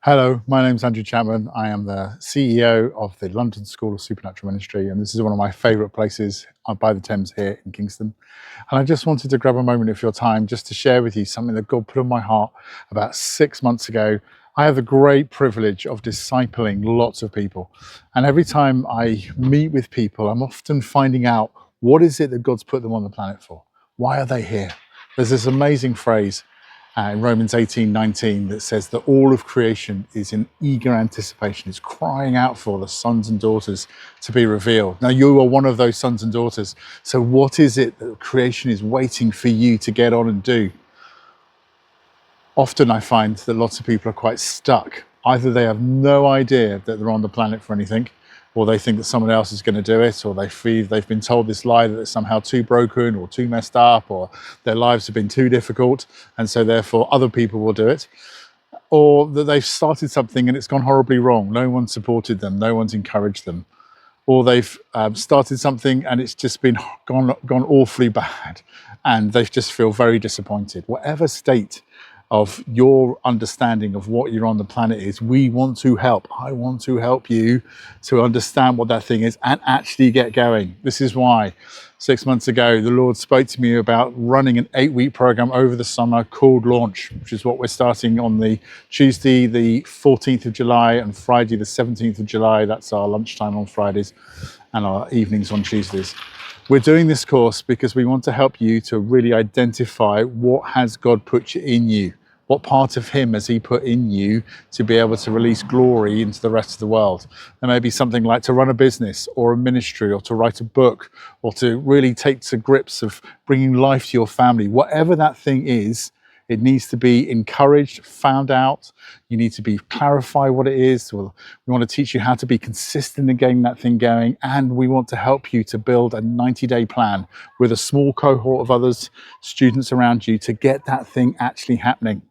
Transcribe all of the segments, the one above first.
Hello, my name is Andrew Chapman. I am the CEO of the London School of Supernatural Ministry, and this is one of my favourite places by the Thames here in Kingston. And I just wanted to grab a moment of your time just to share with you something that God put on my heart about 6 months ago. I have the great privilege of discipling lots of people. And every time I meet with people, I'm often finding out what is it that God's put them on the planet for? Why are they here? There's this amazing phrase in Romans 18:19 that says that all of creation is in eager anticipation. It's crying out for the sons and daughters to be revealed. Now you are one of those sons and daughters. So what is it that creation is waiting for you to get on and do? Often I find that lots of people are quite stuck. Either they have no idea that they're on the planet for anything, or they think that someone else is going to do it, or they've been told this lie that they're somehow too broken or too messed up, or their lives have been too difficult, and so therefore other people will do it. Or that they've started something and it's gone horribly wrong. No one supported them, no one's encouraged them. Or they've started something and it's just been gone awfully bad, and they just feel very disappointed. Whatever state of your understanding of what you're on the planet is, we want to help. I want to help you to understand what that thing is and actually get going. This is why 6 months ago the Lord spoke to me about running an 8-week program over the summer called Launch, which is what we're starting on the Tuesday the 14th of July and Friday the 17th of July. That's our lunchtime on Fridays and our evenings on Tuesdays. We're doing this course because we want to help you to really identify what has God put in you. What part of him has he put in you to be able to release glory into the rest of the world? There may be something like to run a business or a ministry or to write a book or to really take to grips of bringing life to your family. Whatever that thing is, it needs to be encouraged, found out. You need to be clarify what it is. We want to teach you how to be consistent in getting that thing going. And we want to help you to build a 90-day plan with a small cohort of others, students around you, to get that thing actually happening.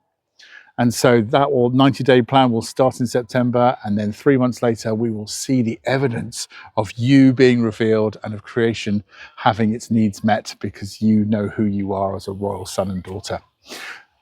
And so that 90-day plan will start in September, and then 3 months later, we will see the evidence of you being revealed and of creation having its needs met because you know who you are as a royal son and daughter.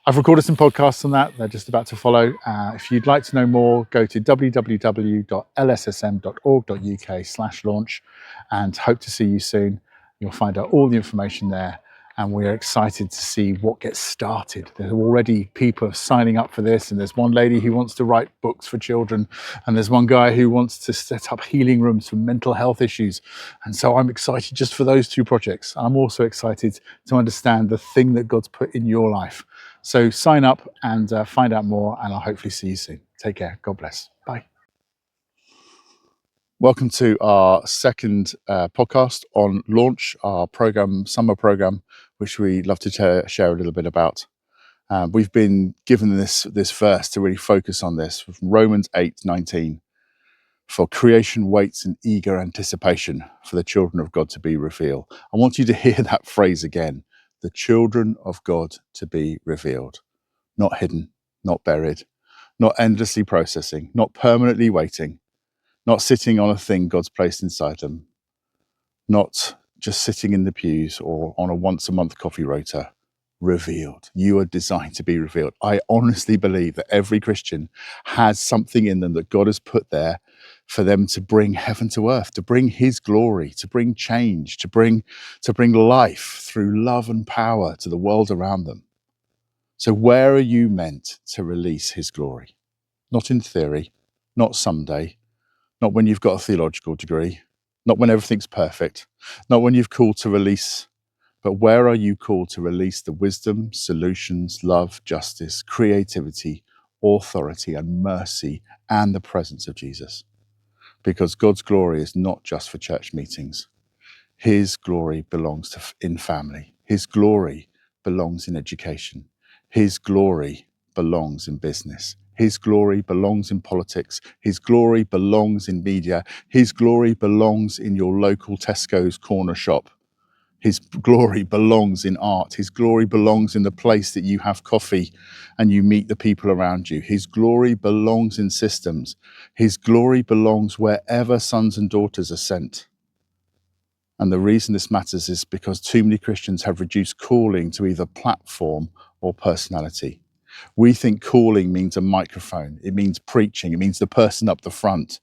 I've recorded some podcasts on that. They're just about to follow. If you'd like to know more, go to www.lssm.org.uk/launch and hope to see you soon. You'll find out all the information there. And we are excited to see what gets started. There's already people signing up for this, and there's one lady who wants to write books for children, and there's one guy who wants to set up healing rooms for mental health issues. And so I'm excited just for those two projects. I'm also excited to understand the thing that God's put in your life. So sign up and find out more, and I'll hopefully see you soon. Take care. God bless. Bye. Welcome to our second podcast on Launch, our summer program, which we love to share a little bit about. We've been given this verse to really focus on this from Romans 8:19. For creation waits in eager anticipation for the children of God to be revealed. I want you to hear that phrase again. The children of God to be revealed. Not hidden, not buried, not endlessly processing, not permanently waiting, not sitting on a thing God's placed inside them, not just sitting in the pews or on a once a month coffee rota. Revealed. You are designed to be revealed. I honestly believe that every Christian has something in them that God has put there for them to bring heaven to earth, to bring his glory, to bring change, to bring life through love and power to the world around them. So where are you meant to release his glory? Not in theory, not someday, not when you've got a theological degree, not when everything's perfect, not when you've called to release, but where are you called to release the wisdom, solutions, love, justice, creativity, authority, and mercy, and the presence of Jesus? Because God's glory is not just for church meetings. His glory belongs in family. His glory belongs in education. His glory belongs in business. His glory belongs in politics. His glory belongs in media. His glory belongs in your local Tesco's corner shop. His glory belongs in art. His glory belongs in the place that you have coffee and you meet the people around you. His glory belongs in systems. His glory belongs wherever sons and daughters are sent. And the reason this matters is because too many Christians have reduced calling to either platform or personality. We think calling means a microphone. It means preaching. It means the person up the front.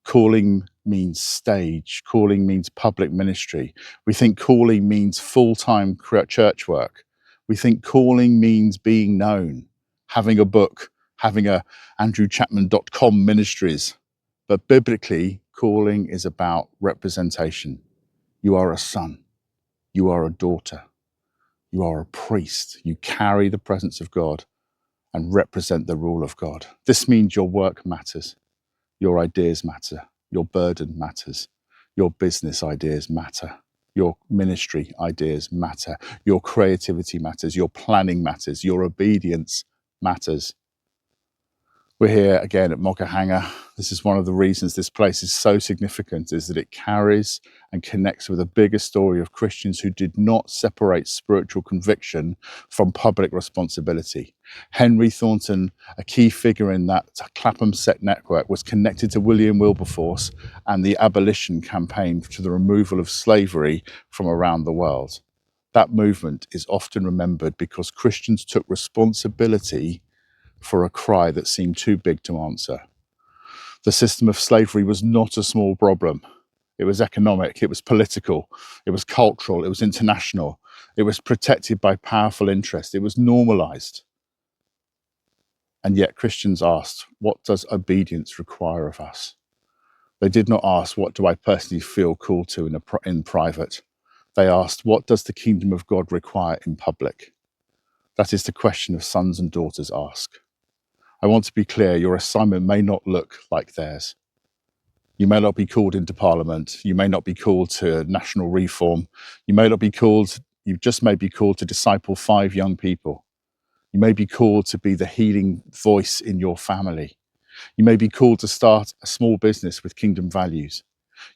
Calling means stage. Calling means public ministry. We think calling means full-time church work. We think calling means being known, having a book, having a andrewchapman.com ministries. But biblically, calling is about representation. You are a son. You are a daughter. You are a priest. You carry the presence of God and represent the rule of God. This means your work matters. Your ideas matter. Your burden matters. Your business ideas matter. Your ministry ideas matter. Your creativity matters. Your planning matters. Your obedience matters. We're here again at Moggerhanger. This is one of the reasons this place is so significant, is that it carries and connects with a bigger story of Christians who did not separate spiritual conviction from public responsibility. Henry Thornton, a key figure in that Clapham Sect network, was connected to William Wilberforce and the abolition campaign to the removal of slavery from around the world. That movement is often remembered because Christians took responsibility for a cry that seemed too big to answer. The system of slavery was not a small problem. It was economic, it was political, it was cultural, it was international, it was protected by powerful interests, it was normalized. And yet Christians asked, what does obedience require of us? They did not ask, what do I personally feel called to in private? They asked, what does the kingdom of God require in public? That is the question of sons and daughters ask. I want to be clear, your assignment may not look like theirs. You may not be called into Parliament. You may not be called to national reform. You just may be called to disciple 5 young people. You may be called to be the healing voice in your family. You may be called to start a small business with kingdom values.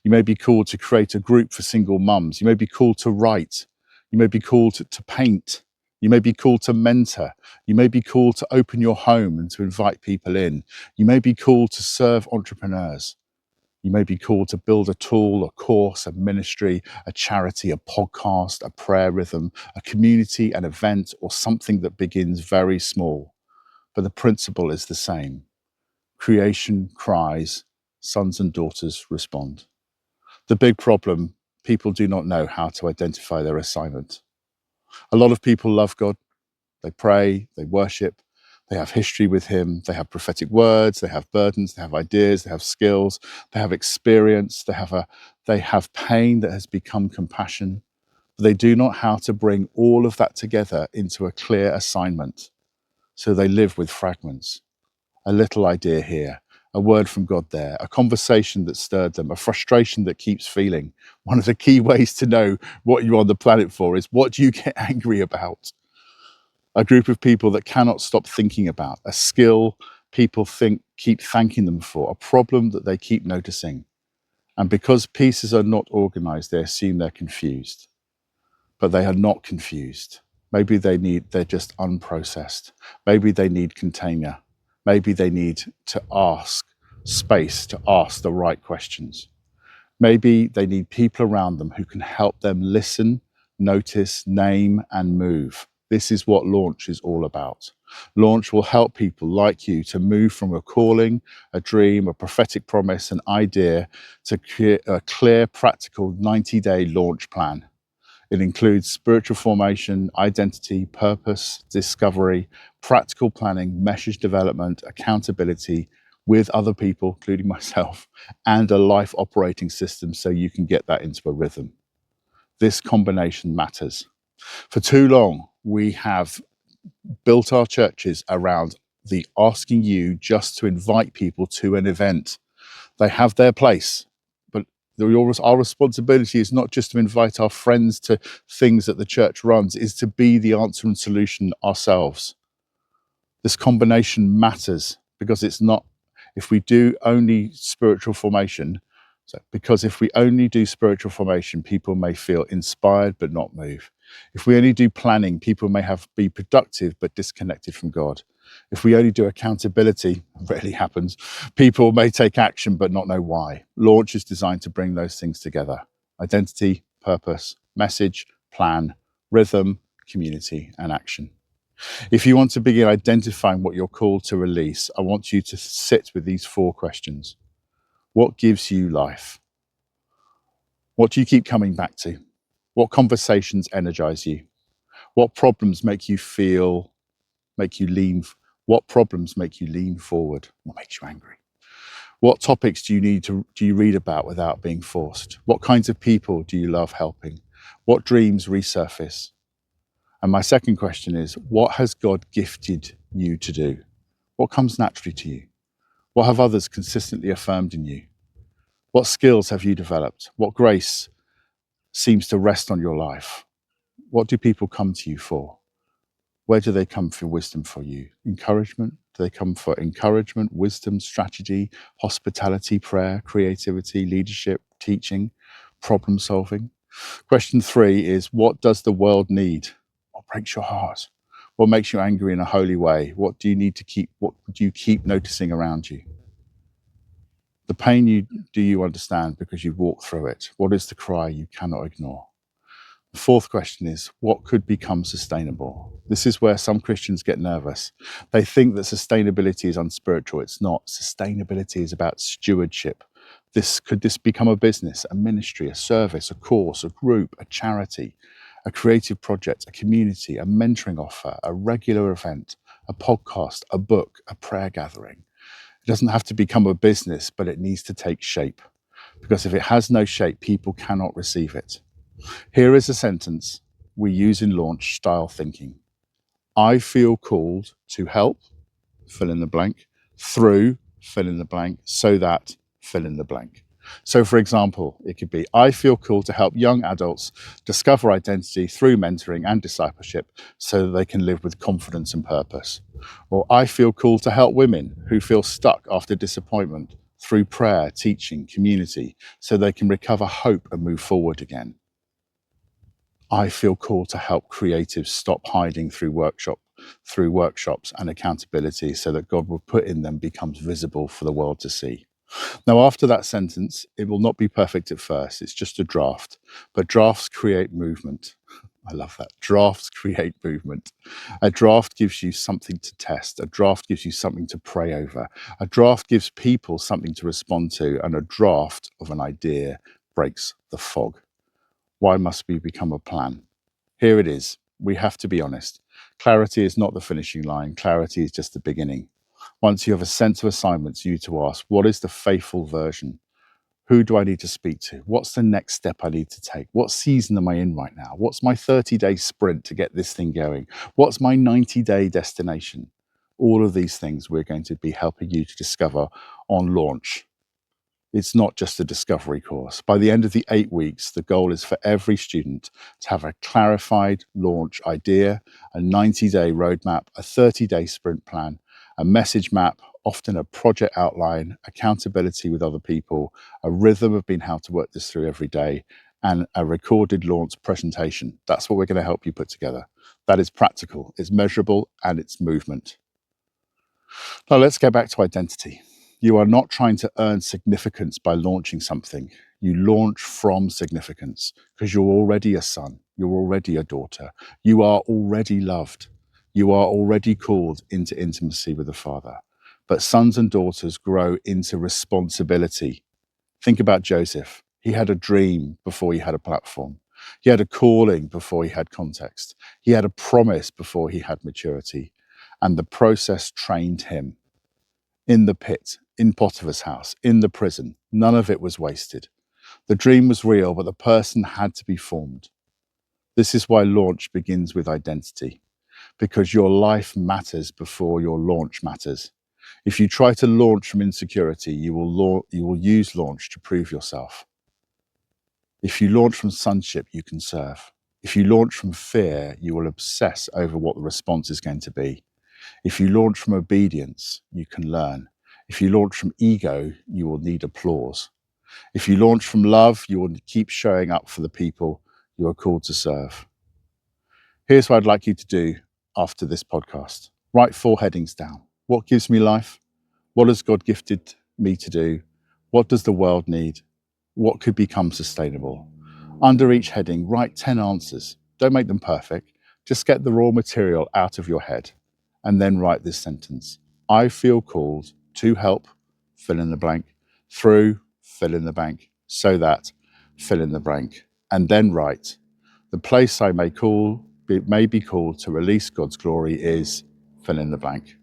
You may be called to create a group for single mums. You may be called to write. You may be called to paint. You may be called to mentor. You may be called to open your home and to invite people in. You may be called to serve entrepreneurs. You may be called to build a tool, a course, a ministry, a charity, a podcast, a prayer rhythm, a community, an event, or something that begins very small. But the principle is the same. Creation cries, sons and daughters respond. The big problem, people do not know how to identify their assignment. A lot of people love God. They pray, they worship, they have history with him, they have prophetic words, they have burdens, they have ideas, they have skills, they have experience, they have pain that has become compassion. But they do not know how to bring all of that together into a clear assignment. So they live with fragments. A little idea here, a word from God there, a conversation that stirred them, a frustration that keeps feeling. One of the key ways to know what you're on the planet for is, what do you get angry about? A group of people that cannot stop thinking about, a skill people keep thanking them for, a problem that they keep noticing. And because pieces are not organized, they assume they're confused. But they are not confused. Maybe they're just unprocessed. Maybe they need container. Maybe they need to ask space to ask the right questions. Maybe they need people around them who can help them listen, notice, name, and move. This is what Launch is all about. Launch will help people like you to move from a calling, a dream, a prophetic promise, an idea, to create a clear, practical 90-day launch plan. It includes spiritual formation, identity, purpose, discovery, practical planning, message development, accountability with other people, including myself, and a life operating system so you can get that into a rhythm. This combination matters. For too long, we have built our churches around the asking you just to invite people to an event. They have their place, but our responsibility is not just to invite our friends to things that the church runs, is to be the answer and solution ourselves. This combination matters because it's not, if we do only spiritual formation, if we only do spiritual formation, people may feel inspired but not move. If we only do planning, people may be productive but disconnected from God. If we only do accountability, rarely happens, people may take action but not know why. Launch is designed to bring those things together: identity, purpose, message, plan, rhythm, community, and action. If you want to begin identifying what you're called to release, I want you to sit with these 4 questions. What gives you life? What do you keep coming back to? What conversations energize you? What problems make you lean? What problems make you lean forward? What makes you angry? What topics do you read about without being forced? What kinds of people do you love helping? What dreams resurface? And my second question is, what has God gifted you to do? What comes naturally to you? What have others consistently affirmed in you? What skills have you developed? What grace seems to rest on your life? What do people come to you for? Where do they come for wisdom for you? Encouragement? Do they come for encouragement, wisdom, strategy, hospitality, prayer, creativity, leadership, teaching, problem solving? Question 3 is, what does the world need? What breaks your heart? What makes you angry in a holy way? What do you keep noticing around you? The pain do you understand because you've walked through it? What is the cry you cannot ignore? The 4th question is, what could become sustainable? This is where some Christians get nervous. They think that sustainability is unspiritual. It's not. Sustainability is about stewardship. Could this become a business, a ministry, a service, a course, a group, a charity, a creative project, a community, a mentoring offer, a regular event, a podcast, a book, a prayer gathering? It doesn't have to become a business, but it needs to take shape. Because if it has no shape, people cannot receive it. Here is a sentence we use in launch style thinking. I feel called to help, fill in the blank, through, fill in the blank, so that, fill in the blank. So for example, it could be, I feel called to help young adults discover identity through mentoring and discipleship so that they can live with confidence and purpose. Or I feel called to help women who feel stuck after disappointment through prayer, teaching, community, so they can recover hope and move forward again. I feel called to help creatives stop hiding through workshops and accountability so that God will put in them becomes visible for the world to see. Now, after that sentence, it will not be perfect at first. It's just a draft, but drafts create movement. I love that. Drafts create movement. A draft gives you something to test. A draft gives you something to pray over. A draft gives people something to respond to, and a draft of an idea breaks the fog. Why must we become a plan? Here it is. We have to be honest. Clarity is not the finishing line. Clarity is just the beginning. Once you have a sense of assignments, you to ask, what is the faithful version? Who do I need to speak to? What's the next step I need to take? What season am I in right now? What's my 30-day sprint to get this thing going? What's my 90-day destination? All of these things we're going to be helping you to discover on launch. It's not just a discovery course. By the end of the 8 weeks, the goal is for every student to have a clarified launch idea, a 90-day roadmap, a 30-day sprint plan, a message map, often a project outline, accountability with other people, a rhythm of being how to work this through every day, and a recorded launch presentation. That's what we're going to help you put together. That is practical, it's measurable, and it's movement. Now let's go back to identity. You are not trying to earn significance by launching something. You launch from significance because you're already a son. You're already a daughter. You are already loved. You are already called into intimacy with the Father. But sons and daughters grow into responsibility. Think about Joseph. He had a dream before he had a platform. He had a calling before he had context. He had a promise before he had maturity. And the process trained him. In the pit, in Potiphar's house, in the prison, none of it was wasted. The dream was real, but the person had to be formed. This is why launch begins with identity, because your life matters before your launch matters. If you try to launch from insecurity, you will use launch to prove yourself. If you launch from sonship, you can serve. If you launch from fear, you will obsess over what the response is going to be. If you launch from obedience, you can learn. If you launch from ego, you will need applause. If you launch from love, you will keep showing up for the people you are called to serve. Here's what I'd like you to do after this podcast. Write 4 headings down. What gives me life? What has God gifted me to do? What does the world need? What could become sustainable? Under each heading, write 10 answers. Don't make them perfect. Just get the raw material out of your head and then write this sentence. I feel called to help, fill in the blank, through, fill in the blank, so that, fill in the blank, and then write, the place I may be called to release God's glory is, fill in the blank.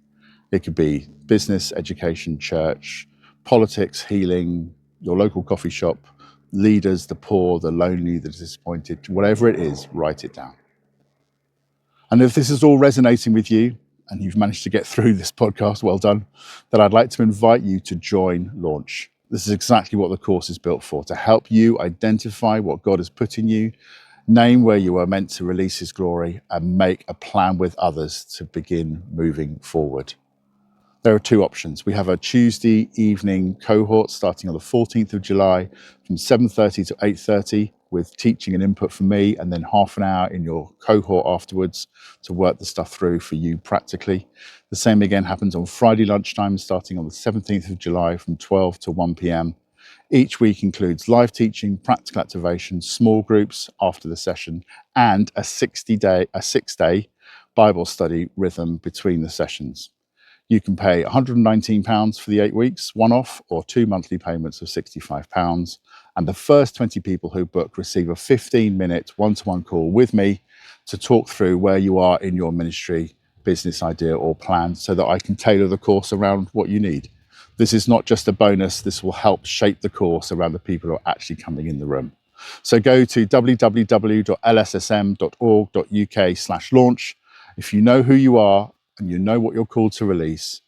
It could be business, education, church, politics, healing, your local coffee shop, leaders, the poor, the lonely, the disappointed, whatever it is, write it down. And if this is all resonating with you and you've managed to get through this podcast, well done, then I'd like to invite you to join Launch. This is exactly what the course is built for, to help you identify what God has put in you, name where you are meant to release his glory, and make a plan with others to begin moving forward. There are two options. We have a Tuesday evening cohort starting on the 14th of July from 7:30 to 8:30 with teaching and input from me, and then half an hour in your cohort afterwards to work the stuff through for you practically. The same again happens on Friday lunchtime starting on the 17th of July from 12 to 1 p.m. Each week includes live teaching, practical activation, small groups after the session, and a 6-day Bible study rhythm between the sessions. You can pay £119 for the 8 weeks, one off, or 2 monthly payments of £65. And the first 20 people who book receive a 15-minute one-to-one call with me to talk through where you are in your ministry, business idea, or plan so that I can tailor the course around what you need. This is not just a bonus. This will help shape the course around the people who are actually coming in the room. So go to www.lssm.org.uk/launch. If you know who you are, and you know what you're called to release,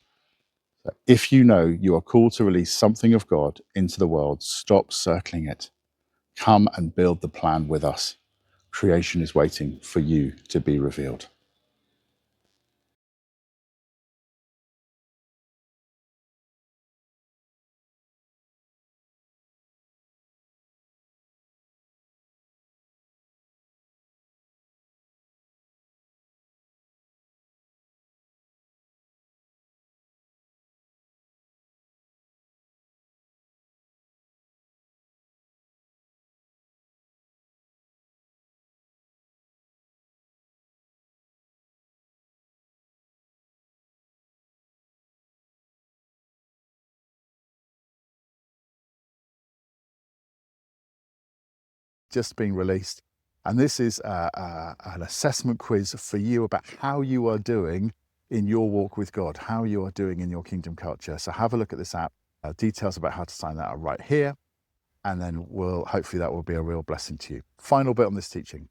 if you know you are called to release something of God into the world, stop circling it. Come and build the plan with us. Creation is waiting for you to be revealed. Just being released. And this is an assessment quiz for you about how you are doing in your walk with God, how you are doing in your kingdom culture. So have a look at this app. Details about how to sign that are right here. And then hopefully that will be a real blessing to you. Final bit on this teaching.